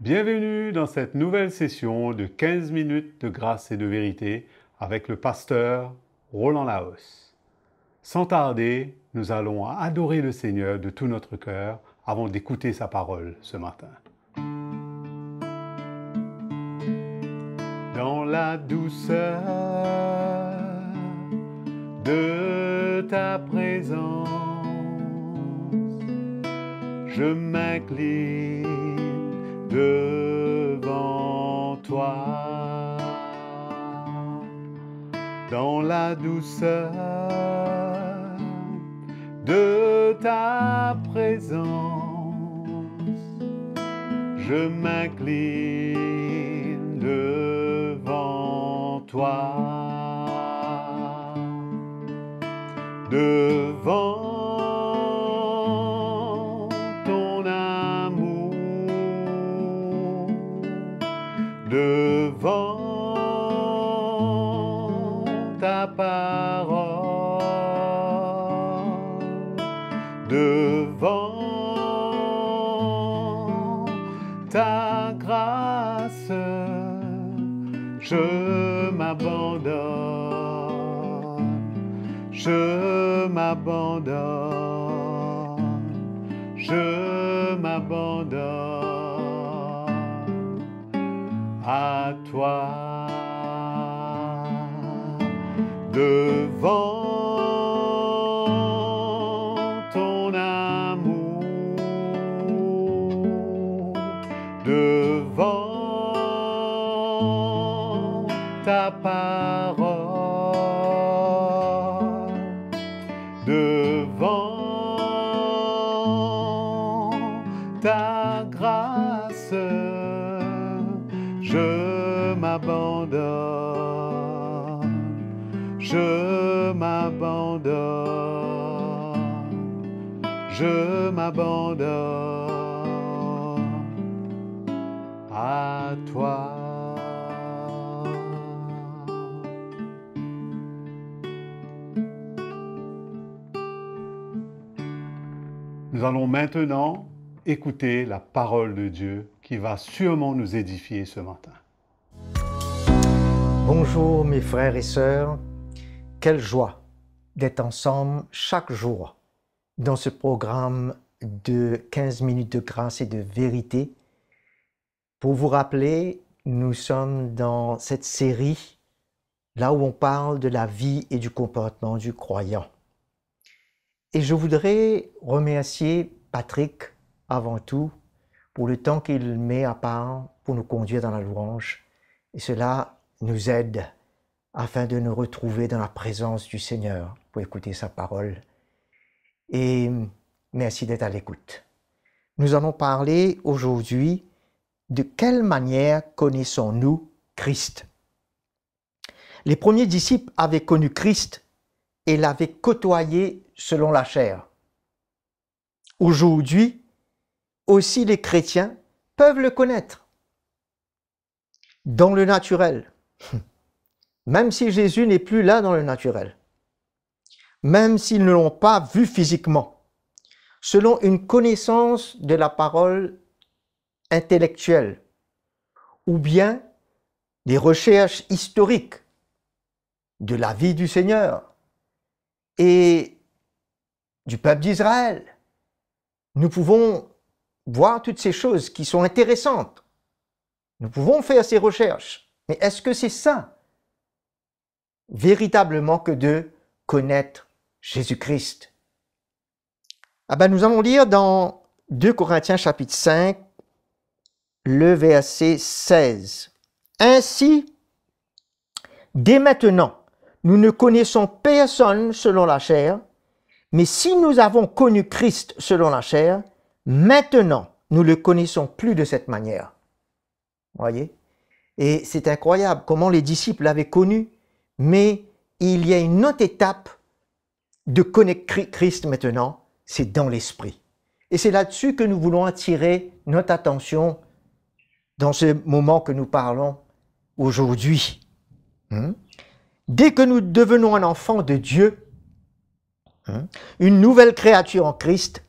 Bienvenue dans cette nouvelle session de 15 minutes de grâce et de vérité avec le pasteur Roland Laos. Sans tarder, nous allons adorer le Seigneur de tout notre cœur avant d'écouter sa parole ce matin. Dans la douceur de ta présence, je m'incline devant toi. Dans la douceur de ta présence, je m'incline devant toi. Devant ton amour, devant ta parole, devant ta grâce, je m'abandonne, je m'abandonne, je m'abandonne à toi. Devant ton amour, devant ta parole, devant ta grâce, je m'abandonne, je m'abandonne, je m'abandonne à toi. Nous allons maintenant écouter la parole de Dieu qui va sûrement nous édifier ce matin. Bonjour mes frères et sœurs, quelle joie d'être ensemble chaque jour dans ce programme de 15 minutes de grâce et de vérité. Pour vous rappeler, nous sommes dans cette série là où on parle de la vie et du comportement du croyant. Et je voudrais remercier Patrick avant tout pour le temps qu'il met à part pour nous conduire dans la louange. Et cela nous aide afin de nous retrouver dans la présence du Seigneur pour écouter sa parole. Et merci d'être à l'écoute. Nous allons parler aujourd'hui de quelle manière connaissons-nous Christ. Les premiers disciples avaient connu Christ et l'avaient côtoyé selon la chair. Aujourd'hui, aussi les chrétiens peuvent le connaître dans le naturel, même si Jésus n'est plus là dans le naturel, même s'ils ne l'ont pas vu physiquement, selon une connaissance de la parole intellectuelle ou bien des recherches historiques de la vie du Seigneur et du peuple d'Israël. Nous pouvons voir toutes ces choses qui sont intéressantes. Nous pouvons faire ces recherches. Mais est-ce que c'est ça, véritablement, que de connaître Jésus-Christ? Nous allons lire dans 2 Corinthiens chapitre 5, le verset 16. Ainsi, dès maintenant, nous ne connaissons personne selon la chair, mais si nous avons connu Christ selon la chair, maintenant, nous ne le connaissons plus de cette manière. Voyez? Et c'est incroyable comment les disciples l'avaient connu, mais il y a une autre étape de connaître Christ maintenant, c'est dans l'esprit. Et c'est là-dessus que nous voulons attirer notre attention dans ce moment que nous parlons aujourd'hui. Dès que nous devenons un enfant de Dieu, une nouvelle créature en Christ,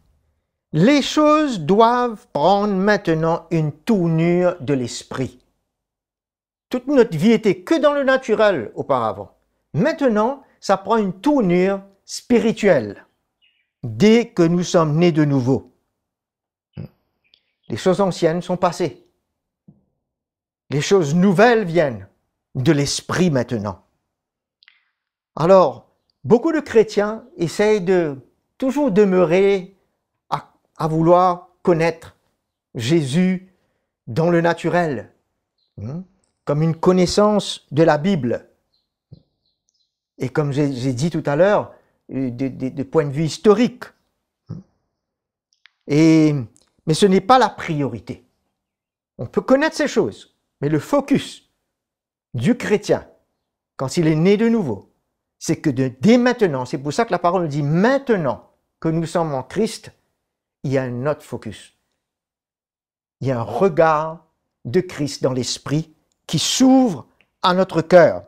Les choses doivent prendre maintenant une tournure de l'esprit. Toute notre vie était que dans le naturel auparavant. Maintenant, ça prend une tournure spirituelle dès que nous sommes nés de nouveau. Les choses anciennes sont passées. Les choses nouvelles viennent de l'esprit maintenant. Alors, beaucoup de chrétiens essayent de toujours demeurer à vouloir connaître Jésus dans le naturel, comme une connaissance de la Bible. Et comme j'ai dit tout à l'heure, de point de vue historique. Mais ce n'est pas la priorité. On peut connaître ces choses, mais le focus du chrétien, quand il est né de nouveau, c'est que dès maintenant, c'est pour ça que la parole dit maintenant que nous sommes en Christ, il y a un autre focus. Il y a un regard de Christ dans l'esprit qui s'ouvre à notre cœur.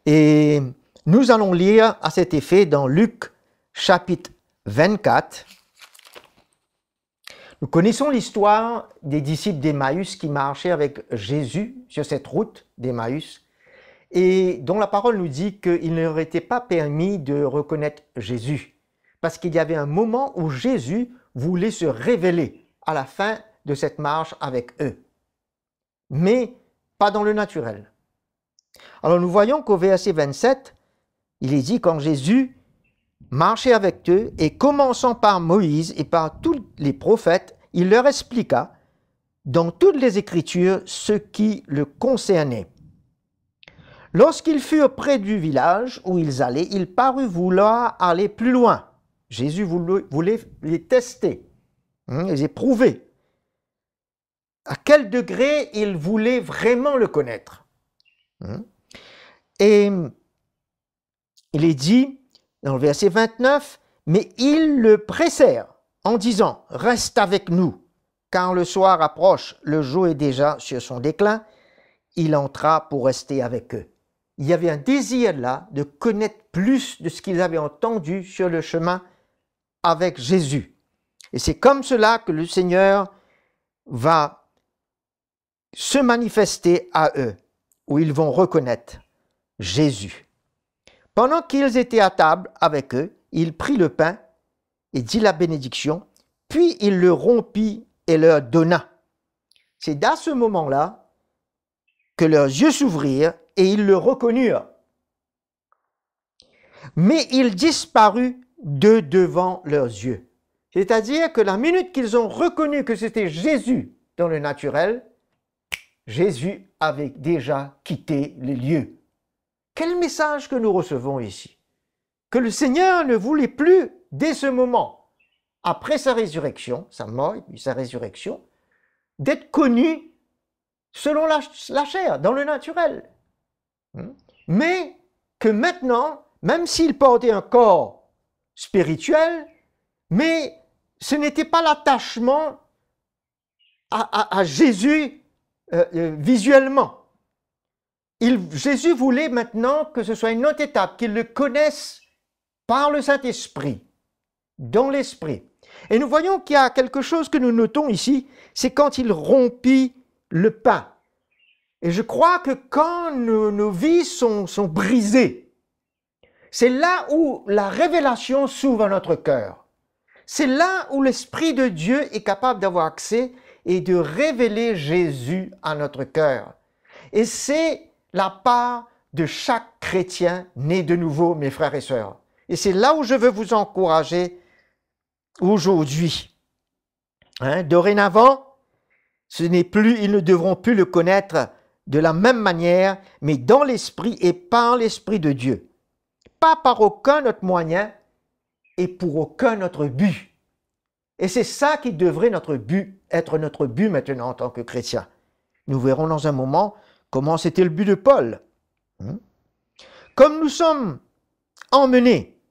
Et nous allons lire à cet effet dans Luc chapitre 24. Nous connaissons l'histoire des disciples d'Emmaüs qui marchaient avec Jésus sur cette route d'Emmaüs et dont la parole nous dit qu'il ne leur était pas permis de reconnaître Jésus parce qu'il y avait un moment où Jésus voulait se révéler à la fin de cette marche avec eux, mais pas dans le naturel. Alors nous voyons qu'au verset 27, il est dit quand Jésus marchait avec eux et commençant par Moïse et par tous les prophètes, il leur expliqua dans toutes les Écritures ce qui le concernait. Lorsqu'ils furent près du village où ils allaient, il parut vouloir aller plus loin. Jésus voulait les tester, les éprouver. À quel degré il voulait vraiment le connaître. Et il est dit dans le verset 29, « Mais ils le pressèrent en disant, « Reste avec nous, car le soir approche, le jour est déjà sur son déclin. » Il entra pour rester avec eux. Il y avait un désir là de connaître plus de ce qu'ils avaient entendu sur le chemin avec Jésus. Et c'est comme cela que le Seigneur va se manifester à eux, où ils vont reconnaître Jésus. Pendant qu'ils étaient à table avec eux, il prit le pain et dit la bénédiction, puis il le rompit et leur donna. C'est à ce moment-là que leurs yeux s'ouvrirent et ils le reconnurent. Mais il disparut de devant leurs yeux. C'est-à-dire que la minute qu'ils ont reconnu que c'était Jésus dans le naturel, Jésus avait déjà quitté les lieux. Quel message que nous recevons ici? Que le Seigneur ne voulait plus, dès ce moment, après sa résurrection, sa mort et puis sa résurrection, d'être connu selon la chair, dans le naturel. Mais que maintenant, même s'il portait un corps spirituel, mais ce n'était pas l'attachement à Jésus visuellement. Jésus voulait maintenant que ce soit une autre étape, qu'ils le connaissent par le Saint-Esprit, dans l'Esprit. Et nous voyons qu'il y a quelque chose que nous notons ici, c'est quand il rompit le pain. Et je crois que quand nos vies sont brisées, c'est là où la révélation s'ouvre à notre cœur. C'est là où l'Esprit de Dieu est capable d'avoir accès et de révéler Jésus à notre cœur. Et c'est la part de chaque chrétien né de nouveau, mes frères et sœurs. Et c'est là où je veux vous encourager aujourd'hui. Dorénavant, ils ne devront plus le connaître de la même manière, mais dans l'Esprit et par l'Esprit de Dieu. Pas par aucun autre moyen et pour aucun autre but. Et c'est ça qui devrait être notre but maintenant en tant que chrétien. Nous verrons dans un moment comment c'était le but de Paul. Comme nous sommes emmenés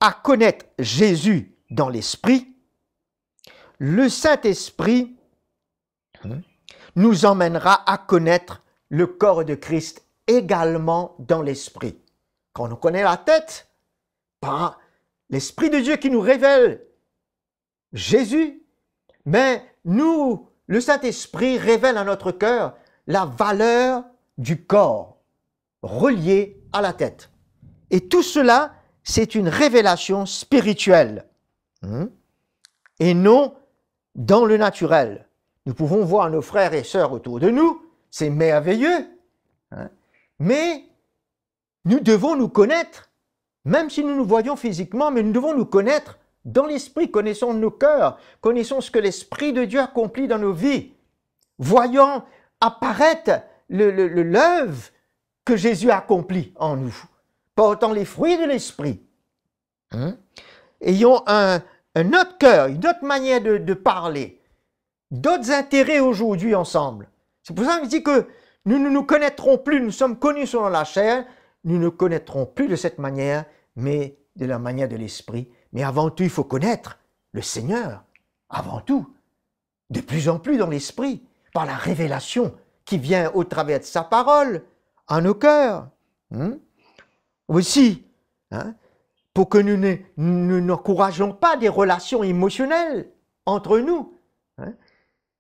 à connaître Jésus dans l'Esprit, le Saint-Esprit nous emmènera à connaître le corps de Christ également dans l'Esprit. Quand on connaît la tête, par l'Esprit de Dieu qui nous révèle Jésus, mais nous, le Saint-Esprit révèle à notre cœur la valeur du corps relié à la tête. Et tout cela, c'est une révélation spirituelle et non dans le naturel. Nous pouvons voir nos frères et sœurs autour de nous, c'est merveilleux, mais nous devons nous connaître, même si nous nous voyons physiquement, mais nous devons nous connaître dans l'esprit, connaissons nos cœurs, connaissons ce que l'Esprit de Dieu accomplit dans nos vies, voyons apparaître l'œuvre que Jésus a accomplie en nous, portant les fruits de l'Esprit. Ayons un autre cœur, une autre manière de parler, d'autres intérêts aujourd'hui ensemble. C'est pour ça que je dis que nous ne nous connaîtrons plus, nous sommes connus selon la chair, nous ne connaîtrons plus de cette manière, mais de la manière de l'Esprit. Mais avant tout, il faut connaître le Seigneur, avant tout, de plus en plus dans l'Esprit, par la révélation qui vient au travers de sa parole, à nos cœurs. Aussi, pour que nous n'encourageons pas des relations émotionnelles entre nous.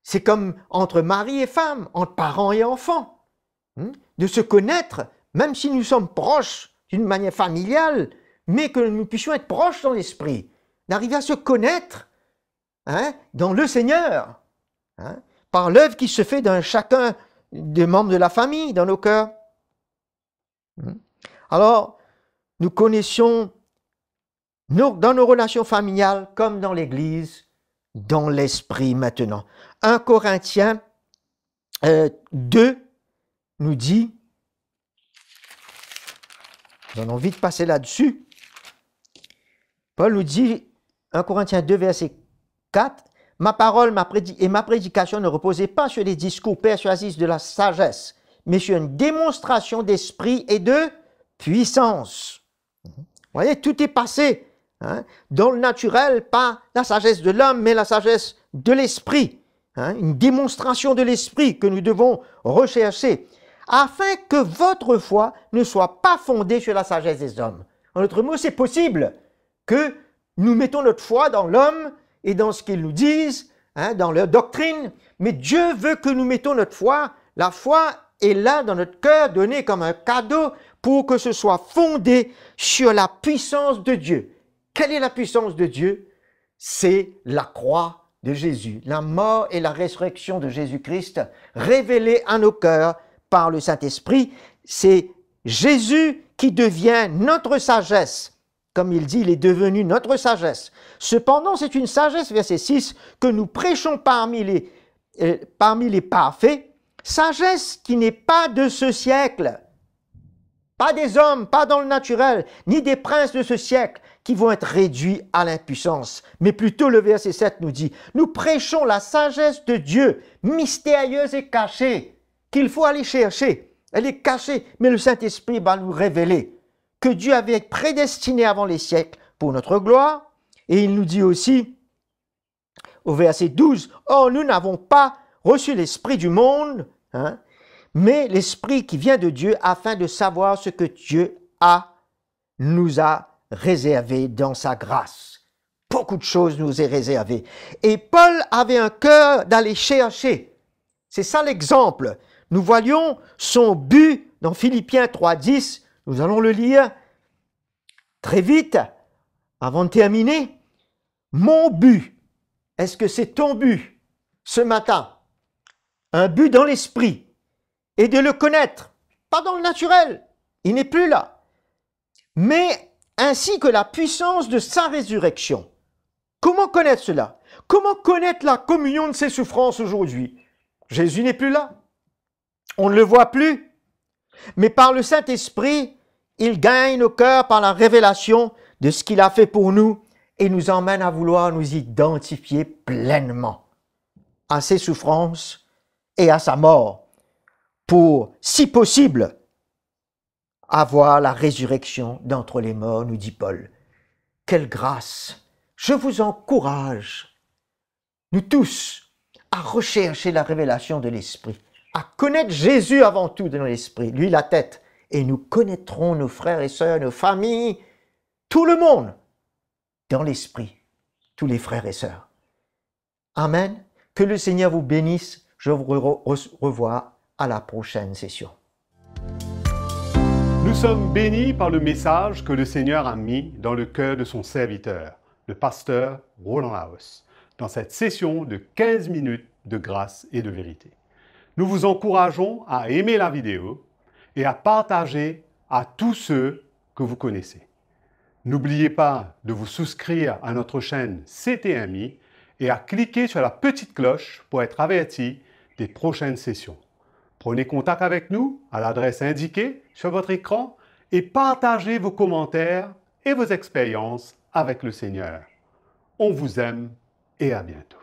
C'est comme entre mari et femme, entre parents et enfants. De se connaître, même si nous sommes proches d'une manière familiale, mais que nous puissions être proches dans l'esprit, d'arriver à se connaître dans le Seigneur, par l'œuvre qui se fait dans chacun des membres de la famille, dans nos cœurs. Alors, nous connaissions dans nos relations familiales comme dans l'Église, dans l'esprit maintenant. 1 Corinthiens 2 nous dit, nous allons vite passer là-dessus, Paul nous dit, 1 Corinthiens 2, verset 4, « Ma parole et ma prédication ne reposaient pas sur des discours persuasifs de la sagesse, mais sur une démonstration d'esprit et de puissance. » Vous voyez, tout est passé dans le naturel, pas la sagesse de l'homme, mais la sagesse de l'esprit. Une démonstration de l'esprit que nous devons rechercher, afin que votre foi ne soit pas fondée sur la sagesse des hommes. En d'autres mots, c'est possible que nous mettons notre foi dans l'homme et dans ce qu'ils nous disent, dans leur doctrine, mais Dieu veut que nous mettons notre foi. La foi est là dans notre cœur, donnée comme un cadeau pour que ce soit fondé sur la puissance de Dieu. Quelle est la puissance de Dieu? C'est la croix de Jésus, la mort et la résurrection de Jésus-Christ révélée à nos cœurs par le Saint-Esprit. C'est Jésus qui devient notre sagesse. Comme il dit, il est devenu notre sagesse. Cependant, c'est une sagesse, verset 6, que nous prêchons parmi les parfaits, sagesse qui n'est pas de ce siècle, pas des hommes, pas dans le naturel, ni des princes de ce siècle qui vont être réduits à l'impuissance. Mais plutôt le verset 7 nous dit, nous prêchons la sagesse de Dieu, mystérieuse et cachée, qu'il faut aller chercher. Elle est cachée, mais le Saint-Esprit va nous révéler que Dieu avait prédestiné avant les siècles pour notre gloire. Et il nous dit aussi, au verset 12, « Or, nous n'avons pas reçu l'esprit du monde, mais l'esprit qui vient de Dieu, afin de savoir ce que Dieu nous a réservé dans sa grâce. » Beaucoup de choses nous est réservé. Et Paul avait un cœur d'aller chercher. C'est ça l'exemple. Nous voyons son but dans Philippiens 3.10. Nous allons le lire très vite, avant de terminer. Mon but, est-ce que c'est ton but ce matin? Un but dans l'esprit, et de le connaître, pas dans le naturel, il n'est plus là, mais ainsi que la puissance de sa résurrection. Comment connaître cela? Comment connaître la communion de ses souffrances aujourd'hui? Jésus n'est plus là, on ne le voit plus, mais par le Saint-Esprit, il gagne nos cœurs par la révélation de ce qu'il a fait pour nous et nous emmène à vouloir nous identifier pleinement à ses souffrances et à sa mort pour, si possible, avoir la résurrection d'entre les morts, nous dit Paul. Quelle grâce! Je vous encourage, nous tous, à rechercher la révélation de l'Esprit, à connaître Jésus avant tout dans l'Esprit, lui la tête, et nous connaîtrons nos frères et sœurs, nos familles, tout le monde dans l'Esprit, tous les frères et sœurs. Amen. Que le Seigneur vous bénisse. Je vous revois à la prochaine session. Nous sommes bénis par le message que le Seigneur a mis dans le cœur de son serviteur, le pasteur Roland Laos, dans cette session de 15 minutes de grâce et de vérité. Nous vous encourageons à aimer la vidéo et à partager à tous ceux que vous connaissez. N'oubliez pas de vous souscrire à notre chaîne CTMI et à cliquer sur la petite cloche pour être averti des prochaines sessions. Prenez contact avec nous à l'adresse indiquée sur votre écran et partagez vos commentaires et vos expériences avec le Seigneur. On vous aime et à bientôt.